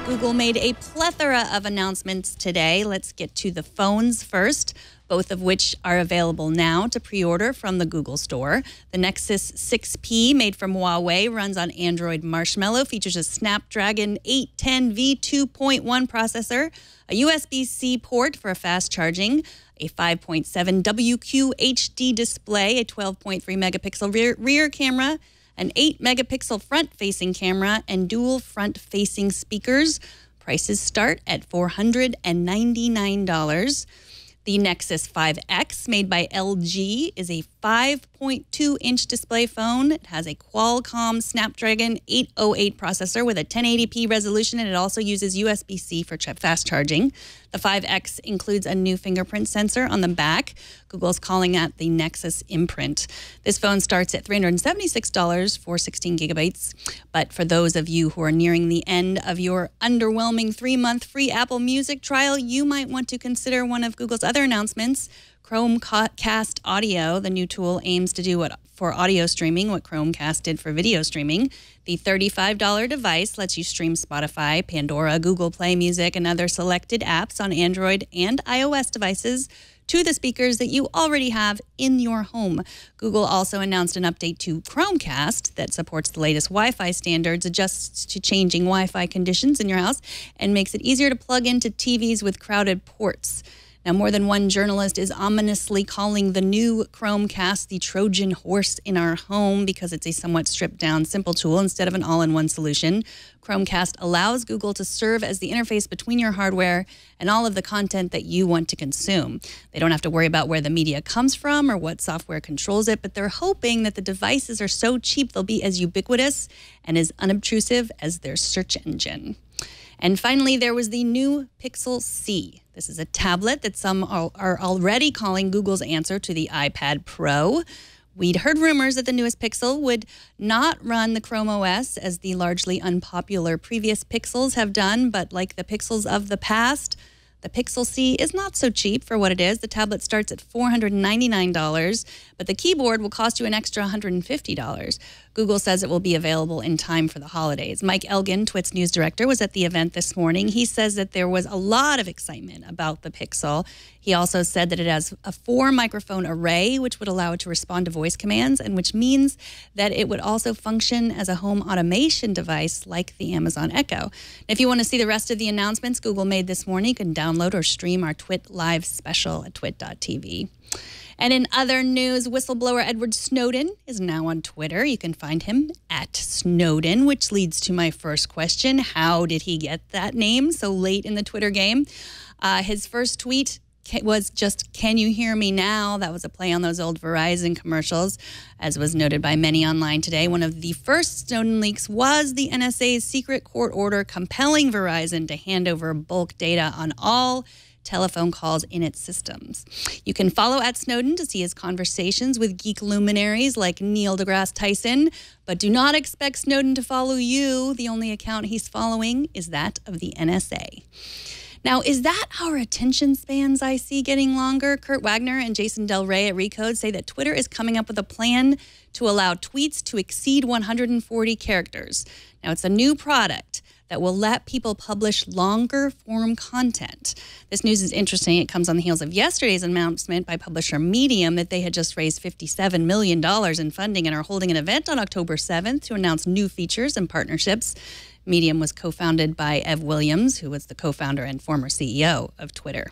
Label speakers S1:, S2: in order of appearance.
S1: Google made a plethora of announcements today. Let's get to the phones first, both of which are available now to pre-order from the Google Store. The Nexus 6P, made from Huawei, runs on Android Marshmallow, features a Snapdragon 810 V2.1 processor, a USB-C port for fast charging, a 5.7 WQHD display, a 12.3 megapixel rear camera, an 8-megapixel front-facing camera, and dual front-facing speakers. Prices start at $499. The Nexus 5X, made by LG, is a 5.2-inch display phone. It has a Qualcomm Snapdragon 808 processor with a 1080p resolution, and it also uses USB-C for fast charging. The 5X includes a new fingerprint sensor on the back. Google's calling that the Nexus Imprint. This phone starts at $376 for 16 gigabytes. But for those of you who are nearing the end of your underwhelming 3-month free Apple Music trial, you might want to consider one of Google's other announcements. Chromecast Audio, the new tool, aims to do for audio streaming what Chromecast did for video streaming. The $35 device lets you stream Spotify, Pandora, Google Play Music, and other selected apps on Android and iOS devices to the speakers that you already have in your home. Google also announced an update to Chromecast that supports the latest Wi-Fi standards, adjusts to changing Wi-Fi conditions in your house, and makes it easier to plug into TVs with crowded ports. Now, more than one journalist is ominously calling the new Chromecast the Trojan horse in our home because it's a somewhat stripped-down, simple tool instead of an all-in-one solution. Chromecast allows Google to serve as the interface between your hardware and all of the content that you want to consume. They don't have to worry about where the media comes from or what software controls it, but they're hoping that the devices are so cheap they'll be as ubiquitous and as unobtrusive as their search engine. And finally, there was the new Pixel C. This is a tablet that some are already calling Google's answer to the iPad Pro. We'd heard rumors that the newest Pixel would not run the Chrome OS as the largely unpopular previous Pixels have done, but like the Pixels of the past, the Pixel C is not so cheap for what it is. The tablet starts at $499, but the keyboard will cost you an extra $150. Google says it will be available in time for the holidays. Mike Elgin, TWiT's news director, was at the event this morning. He says that there was a lot of excitement about the Pixel. He also said that it has a 4-microphone array, which would allow it to respond to voice commands, and which means that it would also function as a home automation device like the Amazon Echo. If you want to see the rest of the announcements Google made this morning, you can download or stream our TWiT Live special at twit.tv. And in other news, whistleblower Edward Snowden is now on Twitter. You can find him at Snowden, which leads to my first question. How did he get that name so late in the Twitter game? His first tweet was just, "Can you hear me now?" That was a play on those old Verizon commercials. As was noted by many online today, one of the first Snowden leaks was the NSA's secret court order compelling Verizon to hand over bulk data on all telephone calls in its systems. You can follow at Snowden to see his conversations with geek luminaries like Neil deGrasse Tyson, but do not expect Snowden to follow you. The only account he's following is that of the NSA. Now, is that our attention spans I see getting longer? Kurt Wagner and Jason Del Rey at Recode say that Twitter is coming up with a plan to allow tweets to exceed 140 characters. Now, it's a new product that will let people publish longer form content. This news is interesting. It comes on the heels of yesterday's announcement by publisher Medium that they had just raised $57 million in funding and are holding an event on October 7th to announce new features and partnerships. Medium was co-founded by Ev Williams, who was the co-founder and former CEO of Twitter.